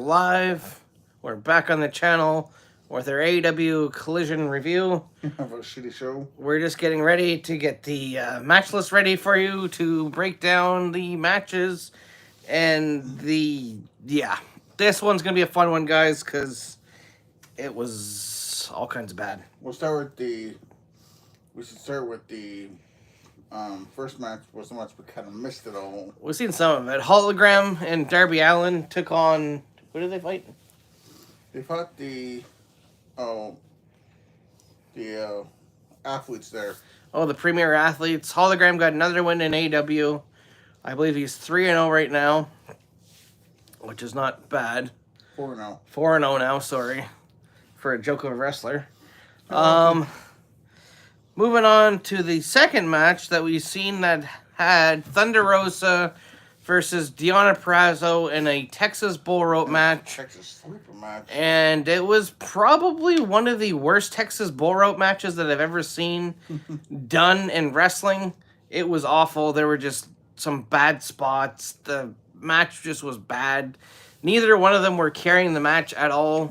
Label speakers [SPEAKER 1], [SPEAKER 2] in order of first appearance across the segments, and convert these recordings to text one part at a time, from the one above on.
[SPEAKER 1] live. We're back on the channel with our AEW Collision review.
[SPEAKER 2] Of a shitty show.
[SPEAKER 1] We're just getting ready to get the match list ready for you to break down the matches. And this one's going to be a fun one, guys, because it was all kinds of bad.
[SPEAKER 2] We should start with the first match. Was the match we kind of missed it all.
[SPEAKER 1] We've seen some of it. Hologram and Darby Allin took on... Who did they fight?
[SPEAKER 2] They fought the athletes there.
[SPEAKER 1] Oh, the premier athletes. Hologram got another win in AEW. I believe he's 3-0 right now, which is not bad.
[SPEAKER 2] 4-0.
[SPEAKER 1] 4-0 now, sorry, for a joke of a wrestler. Moving on to the second match that we've seen that had Thunder Rosa versus Deonna Purrazzo in a Texas Bull Rope match.
[SPEAKER 2] Texas Sleeper match.
[SPEAKER 1] And it was probably one of the worst Texas Bull Rope matches that I've ever seen done in wrestling. It was awful. There were just some bad spots. The match just was bad. Neither one of them were carrying the match at all.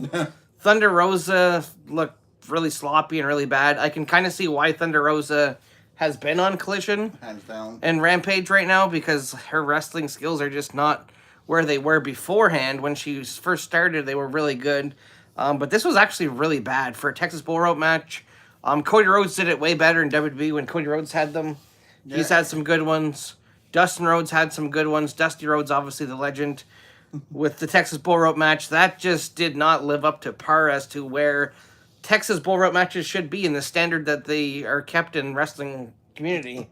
[SPEAKER 1] Thunder Rosa looked really sloppy and really bad. I can kind of see why Thunder Rosa has been on Collision
[SPEAKER 2] Hands down.
[SPEAKER 1] and Rampage right now, because her wrestling skills are just not where they were beforehand. When she first started, they were really good. But this was actually really bad for a Texas Bull Rope match. Cody Rhodes did it way better in WWE when Cody Rhodes had them. Yeah. He's had some good ones. Dustin Rhodes had some good ones. Dusty Rhodes, obviously the legend. With the Texas Bull Rope match, that just did not live up to par as to where Texas Bull Rope matches should be in the standard that they are kept in wrestling community.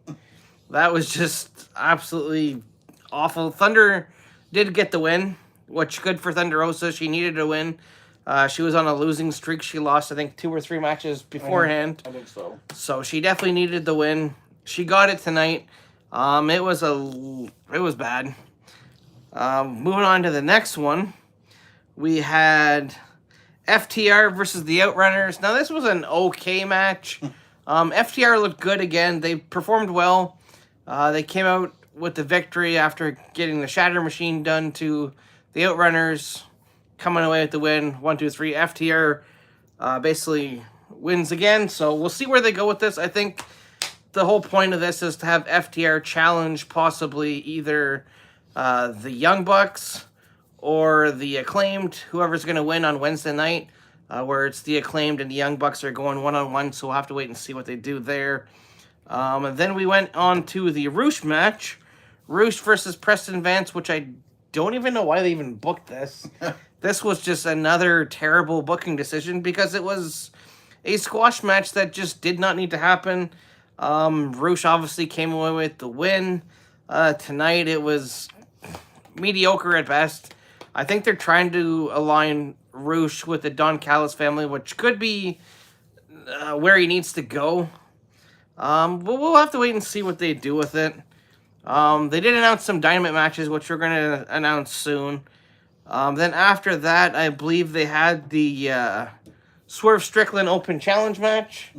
[SPEAKER 1] That was just absolutely awful. Thunder did get the win, which good for Thunder Rosa. She needed a win. She was on a losing streak. She lost, I think, 2 or 3 matches beforehand.
[SPEAKER 2] I think so.
[SPEAKER 1] So she definitely needed the win. She got it tonight. It was bad. Moving on to the next one, we had FTR versus the Outrunners. Now, this was an okay match. FTR looked good again. They performed well. They came out with the victory after getting the Shatter Machine done to the Outrunners, coming away with the win. 1, 2, 3. FTR basically wins again. So we'll see where they go with this. I think the whole point of this is to have FTR challenge possibly either the Young Bucks or the Acclaimed, whoever's going to win on Wednesday night, where it's the Acclaimed and the Young Bucks are going one-on-one, so we'll have to wait and see what they do there. And then we went on to the Roosh match, Roosh versus Preston Vance, which I don't even know why they even booked this. This was just another terrible booking decision because it was a squash match that just did not need to happen. Roosh obviously came away with the win. Tonight it was mediocre at best. I think they're trying to align Roosh with the Don Callis family, which could be where he needs to go. But we'll have to wait and see what they do with it. They did announce some Dynamite matches, which we're going to announce soon. Then after that, I believe they had the Swerve Strickland Open Challenge match,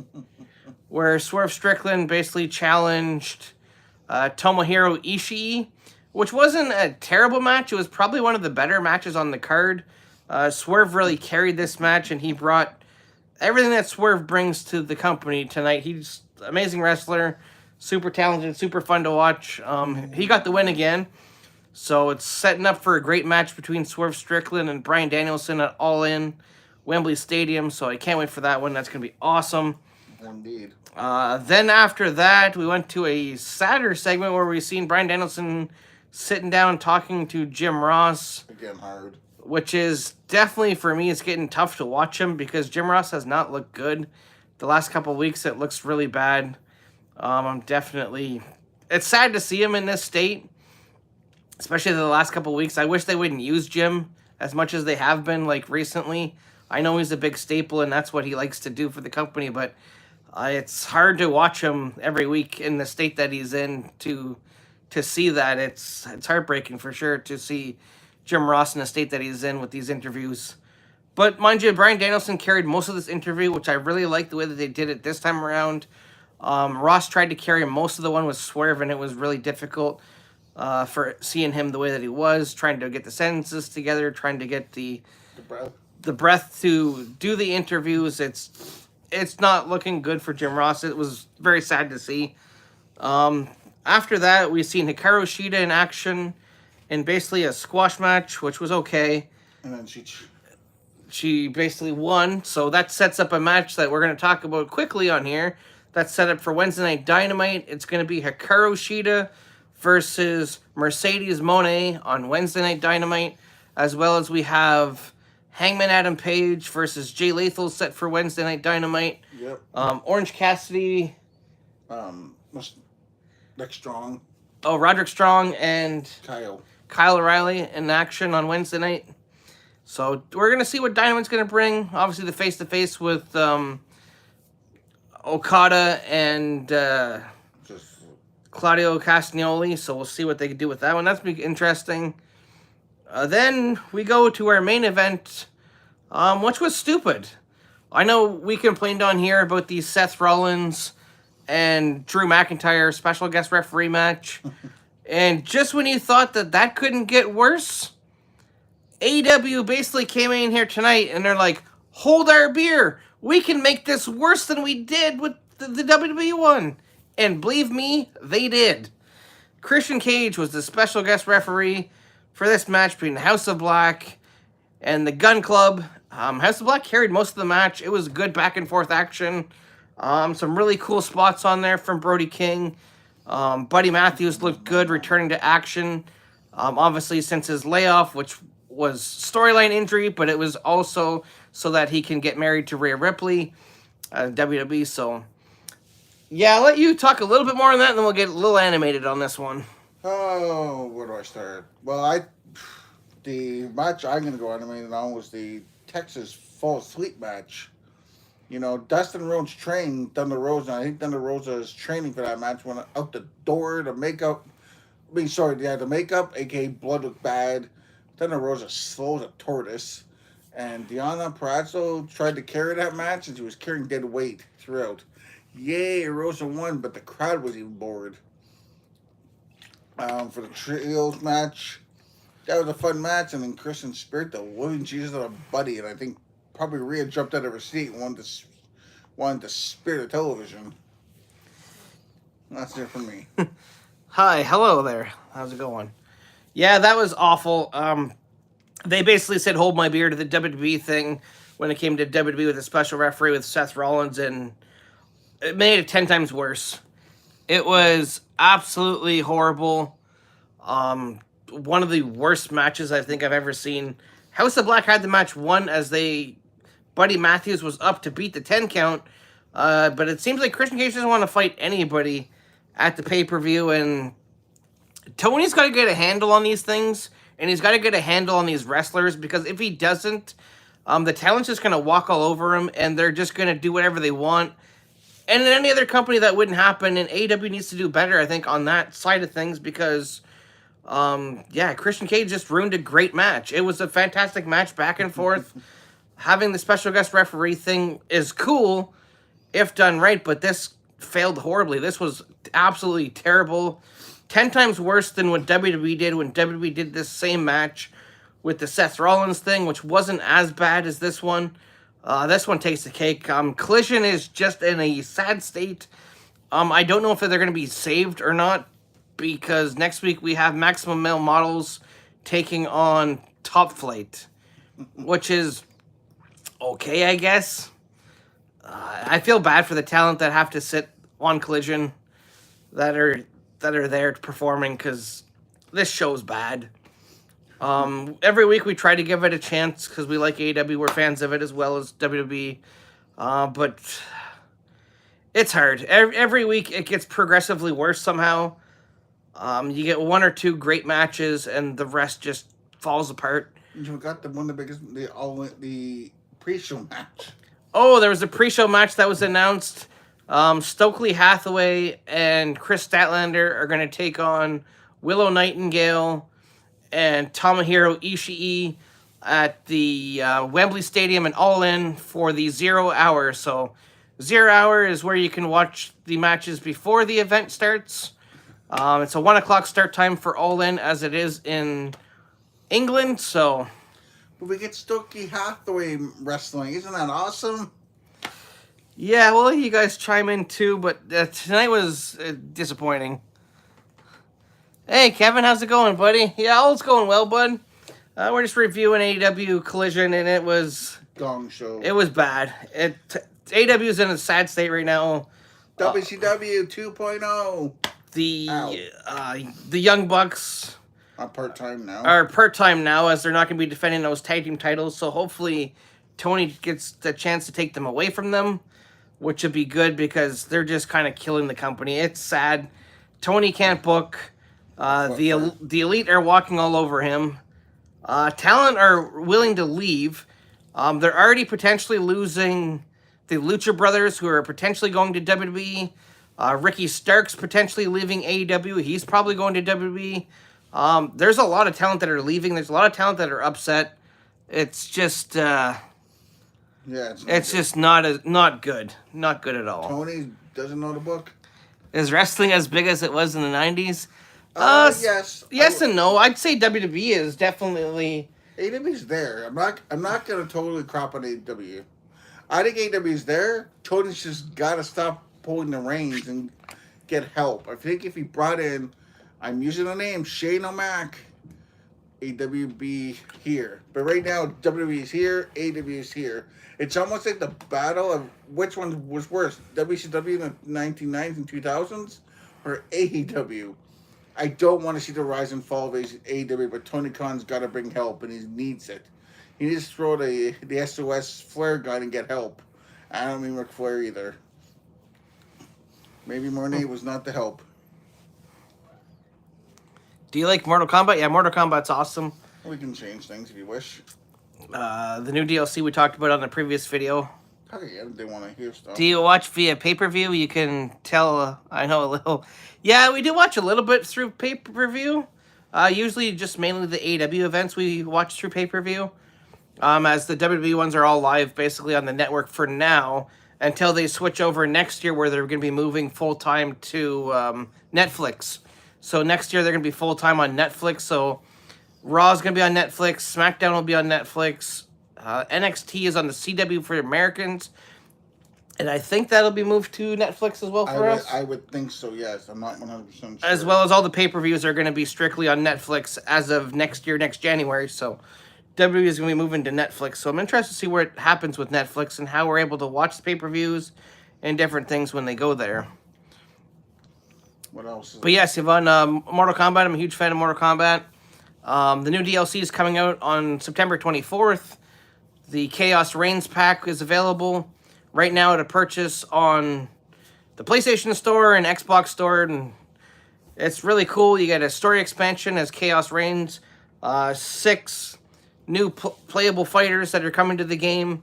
[SPEAKER 1] where Swerve Strickland basically challenged Tomohiro Ishii, which wasn't a terrible match. It was probably one of the better matches on the card. Swerve really carried this match, and he brought everything that Swerve brings to the company tonight. He's an amazing wrestler, super talented, super fun to watch. He got the win again, so it's setting up for a great match between Swerve Strickland and Bryan Danielson at All In, Wembley Stadium, so I can't wait for that one. That's going to be awesome.
[SPEAKER 2] Indeed.
[SPEAKER 1] Then after that, we went to a sadder segment where we seen Bryan Danielson sitting down talking to Jim Ross.
[SPEAKER 2] Again, hard.
[SPEAKER 1] Which is definitely, for me, it's getting tough to watch him because Jim Ross has not looked good. The last couple of weeks, it looks really bad. It's sad to see him in this state, especially the last couple of weeks. I wish they wouldn't use Jim as much as they have been, like, recently. I know he's a big staple, and that's what he likes to do for the company, but it's hard to watch him every week in the state that he's in to see that. It's heartbreaking for sure to see Jim Ross in the state that he's in with these interviews. But mind you, Bryan Danielson carried most of this interview, which I really like the way that they did it this time around. Ross tried to carry most of the one with Swerve, and it was really difficult. for seeing him the way that he was, trying to get the sentences together, trying to get
[SPEAKER 2] The breath.
[SPEAKER 1] the breath to do the interviews. It's not looking good for Jim Ross. It was very sad to see. After that, we've seen Hikaru Shida in action in basically a squash match, which was okay.
[SPEAKER 2] And then
[SPEAKER 1] She basically won, so that sets up a match that we're going to talk about quickly on here. That's set up for Wednesday Night Dynamite. It's going to be Hikaru Shida versus Mercedes Moné on Wednesday Night Dynamite, as well as we have Hangman Adam Page versus Jay Lethal set for Wednesday Night Dynamite.
[SPEAKER 2] Yep.
[SPEAKER 1] Orange Cassidy.
[SPEAKER 2] Nick Strong.
[SPEAKER 1] Oh, Roderick Strong and Kyle O'Reilly in action on Wednesday night. So we're going to see what Dynamite's going to bring. Obviously, the face-to-face with Okada and Claudio Castagnoli. So we'll see what they can do with that one. That's going to be interesting. Then we go to our main event, which was stupid. I know we complained on here about the Seth Rollins and Drew McIntyre special guest referee match. And just when you thought that couldn't get worse, AEW basically came in here tonight and they're like, hold our beer. We can make this worse than we did with the WWE one. And believe me, they did. Christian Cage was the special guest referee for this match between House of Black and the Gun Club. House of Black carried most of the match. It was good back and forth action. Some really cool spots on there from Brody King. Buddy Matthews looked good returning to action. Obviously, since his layoff, which was storyline injury, but it was also so that he can get married to Rhea Ripley, WWE. So, yeah, I'll let you talk a little bit more on that, and then we'll get a little animated on this one.
[SPEAKER 2] Oh, where do I start? Well, the match I'm going to go animated on was the Texas Fall Asleep match. You know, Dustin Rhodes trained Thunder Rosa. I think Thunder Rosa's training for that match went out the door. The makeup, the makeup, aka blood looked bad. Thunder Rosa slow as a tortoise. And Deonna Purrazzo tried to carry that match, and she was carrying dead weight throughout. Yay, Rosa won, but the crowd was even bored. For the trios match, that was a fun match, and then Christian Spirit, the living Jesus of a buddy, and I think probably Rhea jumped out of her seat and wanted to spirit the television. That's it for me.
[SPEAKER 1] Hi, hello there. How's it going? Yeah, that was awful. They basically said hold my beer to the WWE thing when it came to WWE with a special referee with Seth Rollins, and it made it 10 times worse. It was absolutely horrible. One of the worst matches I think I've ever seen. House of Black had the match won as Buddy Matthews was up to beat the 10 count. But it seems like Christian Cage doesn't want to fight anybody at the pay-per-view, and Tony's got to get a handle on these things, and he's got to get a handle on these wrestlers, because if he doesn't, the talent's just going to walk all over him, and they're just going to do whatever they want. And in any other company, that wouldn't happen, and AEW needs to do better, I think, on that side of things, because, Christian Cage just ruined a great match. It was a fantastic match, back and forth. Having the special guest referee thing is cool, if done right, but this failed horribly. This was absolutely terrible. 10 times worse than what WWE did when WWE did this same match with the Seth Rollins thing, which wasn't as bad as this one. This one takes the cake. Collision is just in a sad state. I don't know if they're going to be saved or not, because next week we have Maximum Male Models taking on Top Flight, which is okay, I guess. I feel bad for the talent that have to sit on Collision that are there performing, because this show's bad. Every week we try to give it a chance because we like AEW. We're fans of it as well as WWE. But it's hard. Every week it gets progressively worse somehow. You get one or two great matches and the rest just falls apart.
[SPEAKER 2] You got the pre-show match.
[SPEAKER 1] Oh, there was a pre-show match that was announced. Stokely Hathaway and Chris Statlander are going to take on Willow Nightingale and Tomohiro Ishii at the Wembley Stadium and All In for the 0 hour. So 0 hour is where you can watch the matches before the event starts. It's a 1 o'clock start time for All In as it is in England. So
[SPEAKER 2] But we get Stokely Hathaway wrestling. Isn't that awesome?
[SPEAKER 1] yeah, well, you guys chime in too, but tonight was disappointing. Hey, Kevin, how's it going, buddy? Yeah, all it's going well, bud. We're just reviewing AEW Collision, and it was
[SPEAKER 2] Gong show.
[SPEAKER 1] bad. AEW is in a sad state right now.
[SPEAKER 2] WCW 2.0.
[SPEAKER 1] The Young Bucks
[SPEAKER 2] On part time now.
[SPEAKER 1] are part time now, as they're not going to be defending those tag team titles. So hopefully, Tony gets the chance to take them away from them, which would be good because they're just kind of killing the company. It's sad. Tony can't book. The Elite are walking all over him. Talent are willing to leave. They're already potentially losing the Lucha Brothers, who are potentially going to WWE. Ricky Stark's potentially leaving AEW. He's probably going to WWE. There's a lot of talent that are leaving. There's a lot of talent that are upset. It's just, it's just not good. Not good at all.
[SPEAKER 2] Tony doesn't know the book.
[SPEAKER 1] Is wrestling as big as it was in the 90s?
[SPEAKER 2] Yes.
[SPEAKER 1] Yes and no. I'd say WWE is definitely.
[SPEAKER 2] AEW's there. I'm not gonna totally crop on AEW. I think AEW's there. Tony's just gotta stop pulling the reins and get help. I think if he brought in, I'm using the name Shane O'Mac, AEW be here. But right now WWE is here, AEW is here. It's almost like the battle of which one was worse, WCW in the 1990s and 2000s or AEW. I don't want to see the rise and fall of AEW, but Tony Khan's got to bring help, and he needs it. He needs to throw the SOS Flair gun and get help. I don't mean Ric Flair either. Maybe Monet was not the help.
[SPEAKER 1] Do you like Mortal Kombat? Yeah, Mortal Kombat's awesome.
[SPEAKER 2] We can change things if you wish.
[SPEAKER 1] The new DLC we talked about on the previous video.
[SPEAKER 2] Okay, yeah, they want to hear stuff.
[SPEAKER 1] Do you watch via pay-per-view? You can tell, I know a little. Yeah, we do watch a little bit through pay-per-view. Usually just mainly the AEW events we watch through pay-per-view. As the WWE ones are all live basically on the network for now, until they switch over next year where they're going to be moving full-time to Netflix. So next year they're going to be full-time on Netflix. So Raw's going to be on Netflix. SmackDown will be on Netflix. NXT is on the CW for Americans. And I think that'll be moved to Netflix as well for us.
[SPEAKER 2] I would think so, yes. I'm not 100% sure.
[SPEAKER 1] As well as all the pay-per-views are going to be strictly on Netflix as of next year, next January. So WWE is going to be moving to Netflix. So I'm interested to see what happens with Netflix and how we're able to watch the pay-per-views and different things when they go there.
[SPEAKER 2] What else?
[SPEAKER 1] But yes, Yvonne, Mortal Kombat. I'm a huge fan of Mortal Kombat. The new DLC is coming out on September 24th. The Chaos Reigns pack is available right now to purchase on the PlayStation Store and Xbox Store, and it's really cool. You get a story expansion as Chaos Reigns, 6 new playable fighters that are coming to the game.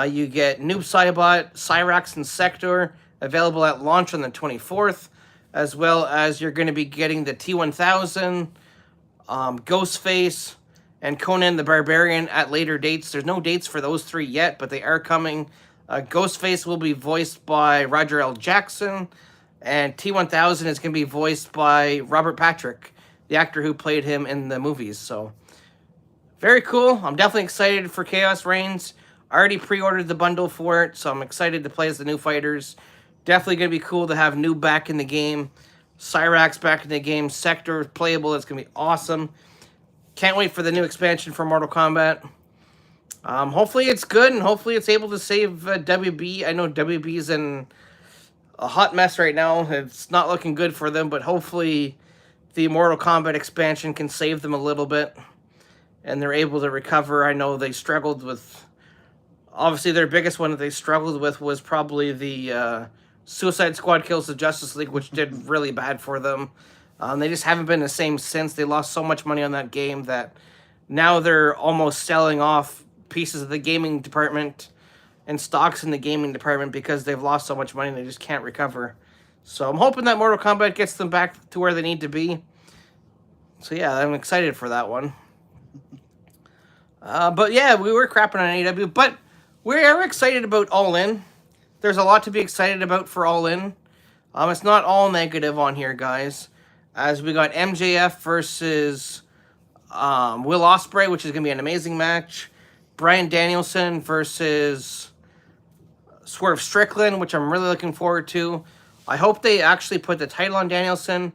[SPEAKER 1] You get Noob Saibot, Cyrax, and Sector available at launch on the 24th, as well as you're going to be getting the T-1000, Ghostface, and Conan the Barbarian at later dates. There's no dates for those 3 yet, but they are coming. Ghostface will be voiced by Roger L. Jackson, and T-1000 is going to be voiced by Robert Patrick, the actor who played him in the movies. So, very cool. I'm definitely excited for Chaos Reigns. I already pre-ordered the bundle for it, so I'm excited to play as the new fighters. Definitely going to be cool to have Noob back in the game, Cyrax back in the game, Sector playable. It's going to be awesome. Can't wait for the new expansion for Mortal Kombat. Hopefully it's good, and hopefully it's able to save WB. I know WB's in a hot mess right now. It's not looking good for them, but hopefully the Mortal Kombat expansion can save them a little bit, and they're able to recover. I know they struggled with... Obviously, their biggest one that they struggled with was probably the Suicide Squad Kills the Justice League, which did really bad for them. They just haven't been the same since. They lost so much money on that game that now they're almost selling off pieces of the gaming department and stocks in the gaming department because they've lost so much money and they just can't recover. So I'm hoping that Mortal Kombat gets them back to where they need to be. So yeah, I'm excited for that one. But yeah, we were crapping on AEW, but we are excited about All In. There's a lot to be excited about for All In. It's not all negative on here, guys. as we got MJF versus Will Ospreay, which is going to be an amazing match. Bryan Danielson versus Swerve Strickland, which I'm really looking forward to. I hope they actually put the title on Danielson.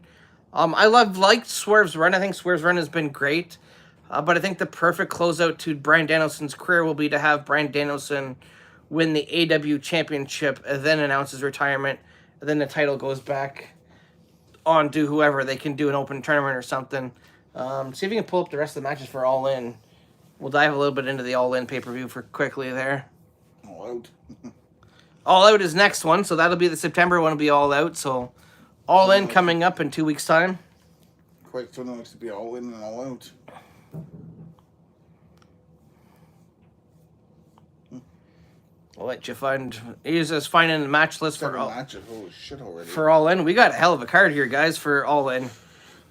[SPEAKER 1] I liked Swerve's run. I think Swerve's run has been great. But I think the perfect closeout to Bryan Danielson's career will be to have Bryan Danielson win the AW Championship and then announce his retirement. And then the title goes back on to whoever. They can do an open tournament or something. See if you can pull up the rest of the matches for All In. We'll dive a little bit into the All In pay-per-view for quickly there.
[SPEAKER 2] All Out.
[SPEAKER 1] All Out is next one, so that'll be the September one. Will be All Out. So All In coming up in 2 weeks' time.
[SPEAKER 2] Quite soon likes to be All In and All Out.
[SPEAKER 1] I'll let you find. He's just finding the match list for
[SPEAKER 2] 7
[SPEAKER 1] all,
[SPEAKER 2] matches. Holy shit already.
[SPEAKER 1] for All In. We got a hell of a card here, guys, for All In.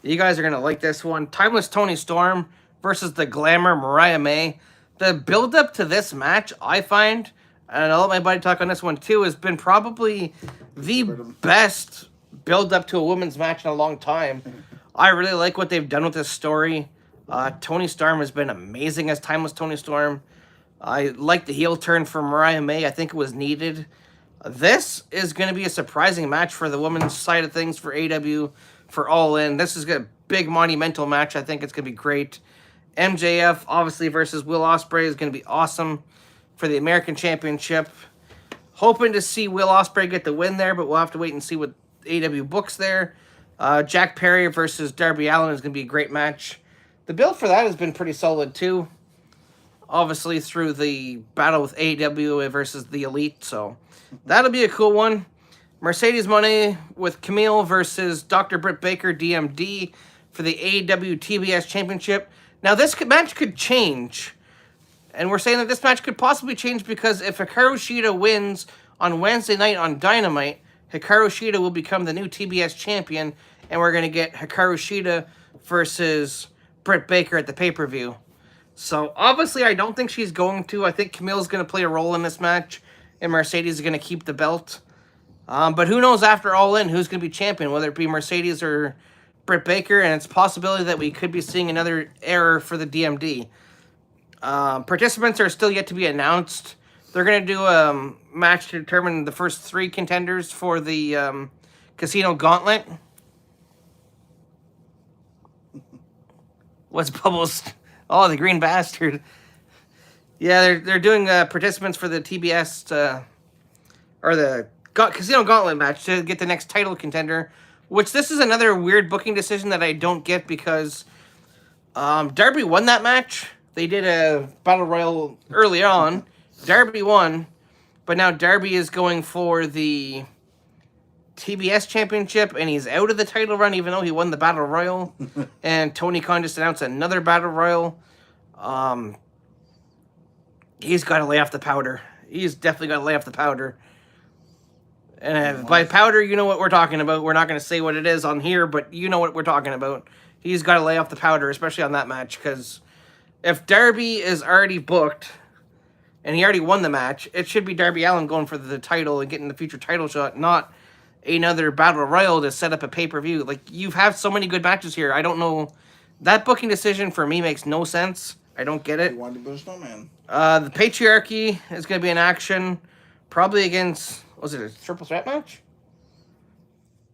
[SPEAKER 1] You guys are gonna like this one. Timeless Tony Storm versus the Glamour Mariah May. The build up to this match, I find, and I'll let my buddy talk on this one too, has been probably the best build up to a women's match in a long time. I really like what they've done with this story. Tony Storm has been amazing as Timeless Tony Storm. I like the heel turn for Mariah May. I think it was needed. This is going to be a surprising match for the women's side of things for AW, for All In. This is a big monumental match. I think it's going to be great. MJF, obviously, versus Will Ospreay is going to be awesome for the American Championship. Hoping to see Will Ospreay get the win there, but we'll have to wait and see what AW books there. Jack Perry versus Darby Allin is going to be a great match. The build for that has been pretty solid, too. Obviously, through the battle with AW versus the Elite, so that'll be a cool one. Mercedes Moné with Camille versus Dr. Britt Baker, DMD, for the AEW TBS Championship. Now, this match could change, and we're saying that this match could possibly change because if Hikaru Shida wins on Wednesday night on Dynamite, Hikaru Shida will become the new TBS champion, and we're going to get Hikaru Shida versus Britt Baker at the pay-per-view. So, obviously, I don't think she's going to. I think Camille's going to play a role in this match, and Mercedes is going to keep the belt. But who knows after All In who's going to be champion, whether it be Mercedes or Britt Baker, and it's a possibility that we could be seeing another error for the DMD. Participants are still yet to be announced. They're going to do a match to determine the first 3 contenders for the Casino Gauntlet. What's Bubbles? Oh, the green bastard. Yeah, they're doing participants for the TBS, or the Casino Gauntlet match to get the next title contender, which this is another weird booking decision that I don't get because Darby won that match. They did a Battle Royal early on. Darby won, but now Darby is going for the TBS Championship, and he's out of the title run even though he won the Battle Royal. And Tony Khan just announced another Battle Royal. He's got to lay off the powder. He's definitely got to lay off the powder. And by powder, you know what we're talking about. We're not going to say what it is on here, but you know what we're talking about. He's got to lay off the powder, especially on that match, because if Darby is already booked and he already won the match, it should be Darby Allin going for the title and getting the future title shot, not another Battle Royal to set up a pay-per-view. Like, you have so many good matches here. I don't know. That booking decision for me makes no sense. I don't get it.
[SPEAKER 2] You wanted to build a snowman.
[SPEAKER 1] The Patriarchy is going to be in action, probably against, was it a triple threat match?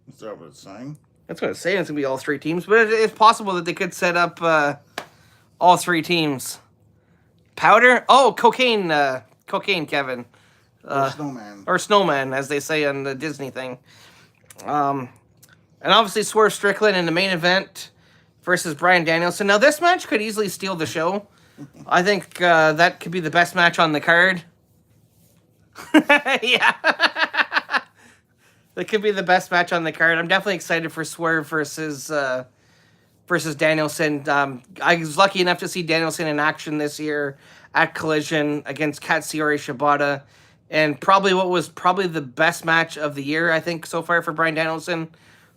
[SPEAKER 2] Is that what it's saying?
[SPEAKER 1] That's what it's saying. It's going to be all 3 teams, but it's possible that they could set up all 3 teams. Powder? Oh, cocaine, Kevin.
[SPEAKER 2] Or snowman.
[SPEAKER 1] Or snowman, as they say on the Disney thing. And obviously Swerve Strickland in the main event versus Bryan Danielson. Now, this match could easily steal the show. I think that could be the best match on the card. Yeah. That could be the best match on the card. I'm definitely excited for Swerve versus Danielson. I was lucky enough to see Danielson in action this year at Collision against Katsuyori Shibata. And probably what was probably the best match of the year, I think, so far for Bryan Danielson.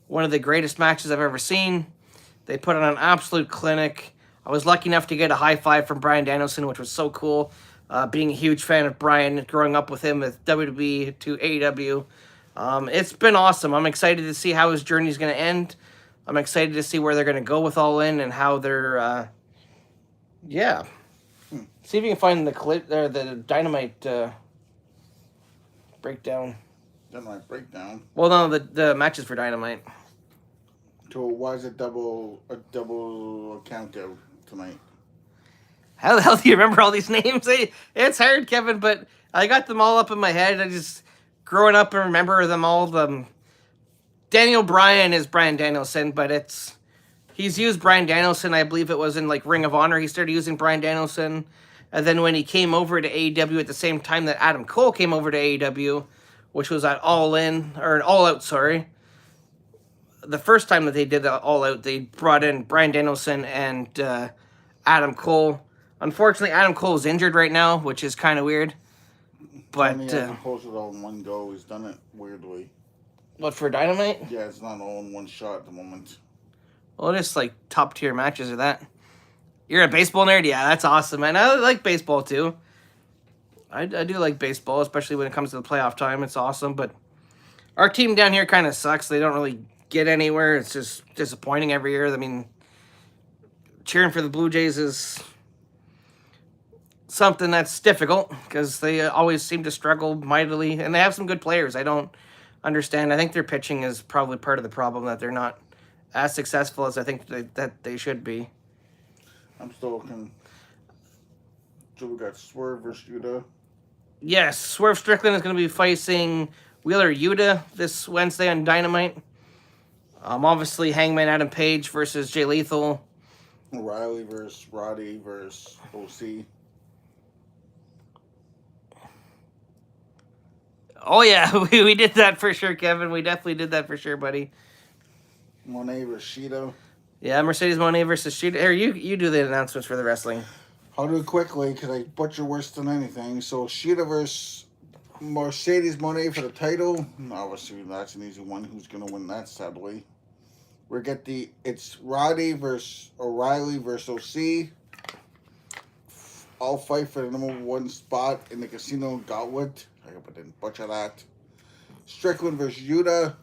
[SPEAKER 1] One of the greatest matches I've ever seen. They put on an absolute clinic. I was lucky enough to get a high five from Bryan Danielson, which was so cool. Being a huge fan of Bryan, growing up with him with WWE to AEW. It's been awesome. I'm excited to see how his journey is going to end. I'm excited to see where they're going to go with All In and how they're, yeah. See if you can find the Dynamite breakdown.
[SPEAKER 2] Dynamite breakdown.
[SPEAKER 1] Well, no, the matches for Dynamite.
[SPEAKER 2] So why is it double count out tonight?
[SPEAKER 1] How the hell do you remember all these names? It's hard, Kevin, but I got them all up in my head. I just growing up and remember them all. Daniel Bryan is Bryan Danielson, but he's used Bryan Danielson. I believe it was in like Ring of Honor. He started using Bryan Danielson, and then when he came over to AEW at the same time that Adam Cole came over to AEW, which was at All Out. Sorry. The first time that they did the All Out, they brought in Bryan Danielson and Adam Cole. Unfortunately, Adam Cole is injured right now, which is kind of weird. But
[SPEAKER 2] he hasn't posted all in one go. He's done it weirdly.
[SPEAKER 1] What, for Dynamite?
[SPEAKER 2] Yeah, it's not all in one shot at the moment.
[SPEAKER 1] Well, just like top tier matches or that. You're a baseball nerd? Yeah, that's awesome, man. I like baseball too. I do like baseball, especially when it comes to the playoff time. It's awesome, but our team down here kind of sucks. They don't really get anywhere. It's just disappointing every year. I mean, cheering for the Blue Jays is something that's difficult because they always seem to struggle mightily, and they have some good players. I don't understand. I think their pitching is probably part of the problem, that they're not as successful as I think that they should be.
[SPEAKER 2] I'm still looking. So we got Swerve versus Yuta.
[SPEAKER 1] Yes, Swerve Strickland is going to be facing Wheeler Yuta this Wednesday on Dynamite. Obviously, Hangman Adam Page versus Jay Lethal.
[SPEAKER 2] O'Reilly versus Roddy versus OC.
[SPEAKER 1] Oh, yeah, we did that for sure, Kevin. We definitely did that for sure, buddy.
[SPEAKER 2] Monet versus Shida.
[SPEAKER 1] Yeah, Mercedes Moné versus Shida. Here, you do the announcements for the wrestling.
[SPEAKER 2] I'll do it quickly because I butcher worse than anything. So Shida versus Mercedes Moné for the title. Obviously, that's an easy one. Who's going to win that, sadly? It's Roddy versus O'Reilly versus OC. All fight for the number one spot in the Casino Gauntlet. I hope I didn't butcher that. Strickland versus Yuta.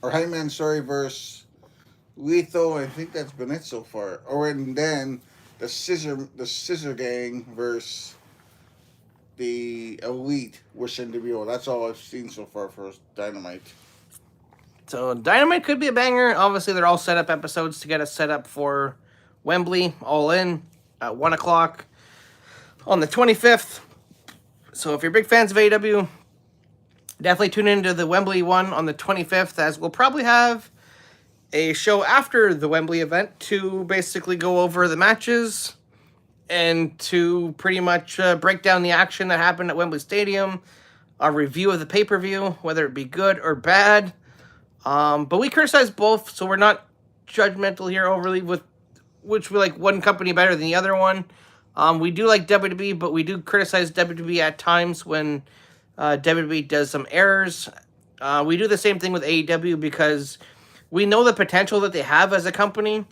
[SPEAKER 2] Hangman, versus Lethal. I think that's been it so far. And then the Scissor Gang versus the Elite with NWO. That's all I've seen so far for Dynamite.
[SPEAKER 1] So Dynamite could be a banger. Obviously, they're all set up episodes to get us set up for Wembley, All In, at 1 o'clock on the 25th. So if you're big fans of AEW, definitely tune into the Wembley one on the 25th, as we'll probably have a show after the Wembley event to basically go over the matches and to pretty much break down the action that happened at Wembley Stadium, a review of the pay-per-view, whether it be good or bad. But we criticize both, so we're not judgmental here overly with which we like one company better than the other one. We do like WWE, but we do criticize WWE at times when WWE does some errors. We do the same thing with AEW because we know the potential that they have as a company,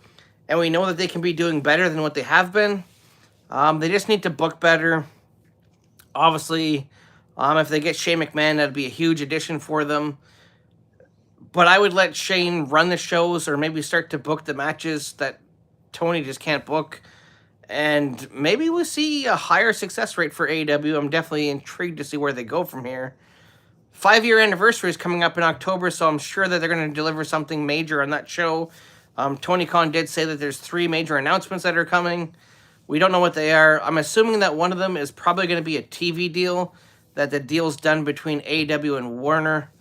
[SPEAKER 1] and we know that they can be doing better than what they have been. They just need to book better. Obviously, if they get Shane McMahon, that'd be a huge addition for them. But I would let Shane run the shows or maybe start to book the matches that Tony just can't book. And maybe we'll see a higher success rate for AEW. I'm definitely intrigued to see where they go from here. 5-year anniversary is coming up in October, so I'm sure that they're going to deliver something major on that show. Tony Khan did say that there's 3 major announcements that are coming. We don't know what they are. I'm assuming that one of them is probably going to be a TV deal, that the deal's done between AEW and Warner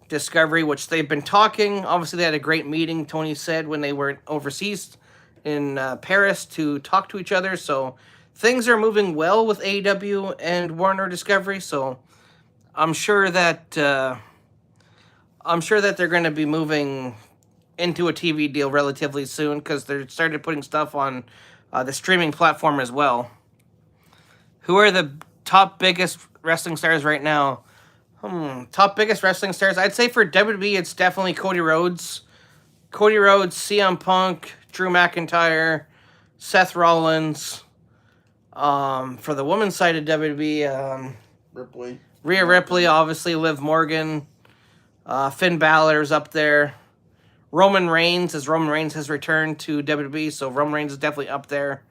[SPEAKER 1] Discovery, which they've been talking. Obviously, they had a great meeting, Tony said, when they were overseas in Paris to talk to each other. So things are moving well with AEW and Warner Discovery. So I'm sure that they're going to be moving into a TV deal relatively soon because they started putting stuff on the streaming platform as well. Who are the top biggest wrestling stars right now? Top biggest wrestling stars. I'd say for WWE, it's definitely Cody Rhodes. Cody Rhodes, CM Punk, Drew McIntyre, Seth Rollins. For the women's side of WWE,
[SPEAKER 2] Ripley.
[SPEAKER 1] Rhea Ripley, obviously, Liv Morgan. Finn Balor's up there. Roman Reigns, as Roman Reigns has returned to WWE, so Roman Reigns is definitely up there.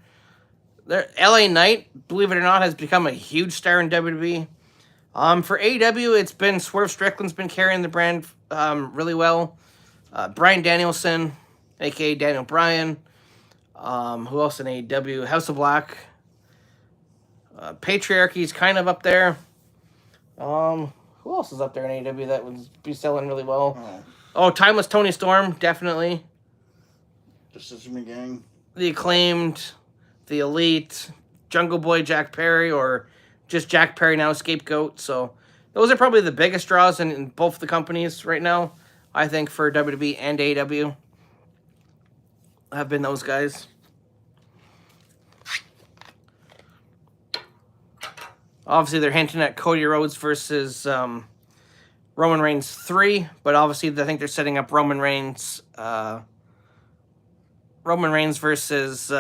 [SPEAKER 1] LA Knight, believe it or not, has become a huge star in WWE. For AEW, it's been Swerve Strickland's been carrying the brand really well. Bryan Danielson, aka Daniel Bryan. Who else in AEW? House of Black. Patriarchy's kind of up there. Who else is up there in AEW that would be selling really well? Timeless Tony Storm, definitely.
[SPEAKER 2] The Sesame Gang.
[SPEAKER 1] The Acclaimed, the Elite, Jungle Boy Jack Perry, or just Jack Perry now, Scapegoat. So those are probably the biggest draws in both the companies right now, I think, for WWE and AEW. Have been those guys. Obviously, they're hinting at Cody Rhodes versus Roman Reigns 3, but obviously I think they're setting up Roman Reigns versus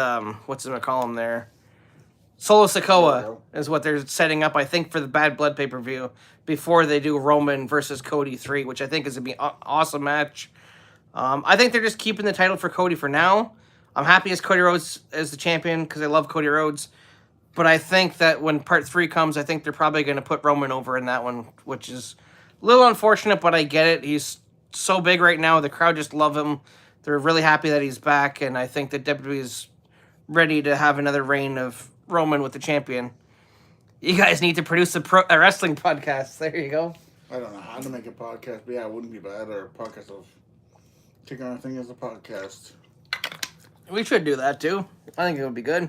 [SPEAKER 1] what's it gonna call him there? Solo Sikoa is what they're setting up, I think, for the Bad Blood pay-per-view before they do Roman versus Cody 3, which I think is gonna be an awesome match. I think they're just keeping the title for Cody for now. I'm happy as Cody Rhodes as the champion because I love Cody Rhodes. But I think that when part 3 comes, I think they're probably going to put Roman over in that one, which is a little unfortunate, but I get it. He's so big right now. The crowd just love him. They're really happy that he's back, and I think that WWE is ready to have another reign of Roman with the champion. You guys need to produce a wrestling podcast. There you go.
[SPEAKER 2] I don't know how to make a podcast, but yeah, it wouldn't be bad. Or a podcast of taking our thing as a podcast.
[SPEAKER 1] We should do that, too. I think it would be good.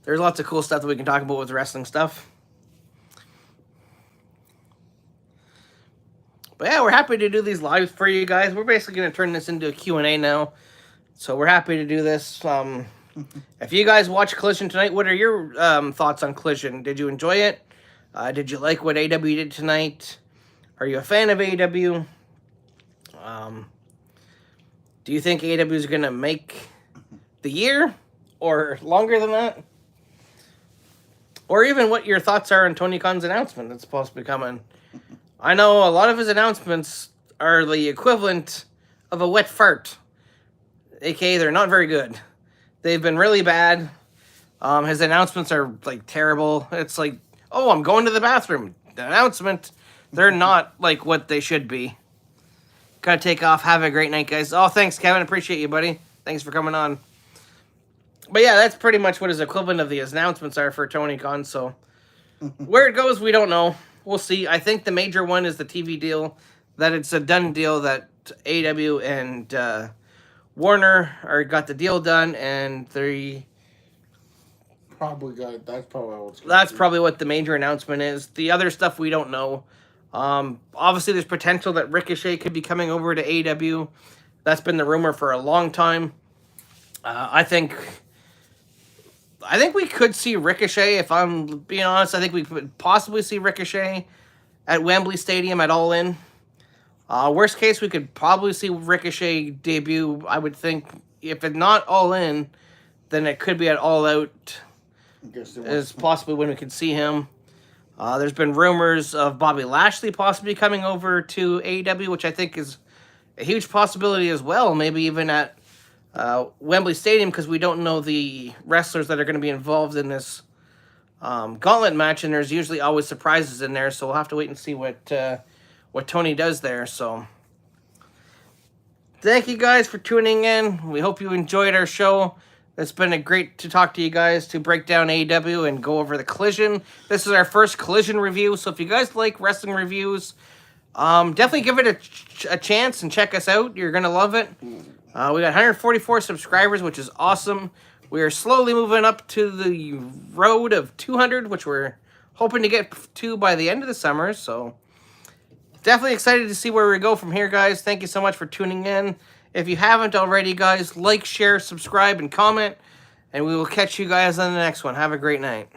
[SPEAKER 1] There's lots of cool stuff that we can talk about with wrestling stuff. But yeah, we're happy to do these lives for you guys. We're basically going to turn this into a Q&A now. So we're happy to do this. If you guys watch Collision tonight, what are your thoughts on Collision? Did you enjoy it? Did you like what AEW did tonight? Are you a fan of AEW? Do you think AEW is going to make the year or longer than that? Or even what your thoughts are on Tony Khan's announcement that's supposed to be coming. I know a lot of his announcements are the equivalent of a wet fart. AKA, they're not very good. They've been really bad. His announcements are, like, terrible. It's like, oh, I'm going to the bathroom. The announcement, they're not, like, what they should be. Gotta take off. Have a great night, guys. Oh, thanks, Kevin. Appreciate you, buddy. Thanks for coming on. But yeah, that's pretty much what his equivalent of the announcements are for Tony Khan. So where it goes, we don't know. We'll see. I think the major one is the TV deal. That it's a done deal that AEW and Warner got the deal done, and they
[SPEAKER 2] probably got it.
[SPEAKER 1] That's probably what the major announcement is. The other stuff we don't know. Obviously, there's potential that Ricochet could be coming over to AEW. That's been the rumor for a long time. I think we could see Ricochet, if I'm being honest. I think we could possibly see Ricochet at Wembley Stadium at All In. Worst case, we could probably see Ricochet debut, I would think. If it's not All In, then it could be at All Out. Is possibly when we could see him. There's been rumors of Bobby Lashley possibly coming over to AEW, which I think is a huge possibility as well. Maybe even at Wembley Stadium, because we don't know the wrestlers that are going to be involved in this gauntlet match, and there's usually always surprises in there, so we'll have to wait and see what Tony does there. So thank you guys for tuning in. We hope you enjoyed our show. It's been great to talk to you guys, to break down AEW and go over the Collision. This is our first Collision review, so if you guys like wrestling reviews, definitely give it a chance and check us out. You're going to love it. We got 144 subscribers, which is awesome. We are slowly moving up to the road of 200, which we're hoping to get to by the end of the summer. So definitely excited to see where we go from here, guys. Thank you so much for tuning in. If you haven't already, guys, like, share, subscribe, and comment. And we will catch you guys on the next one. Have a great night.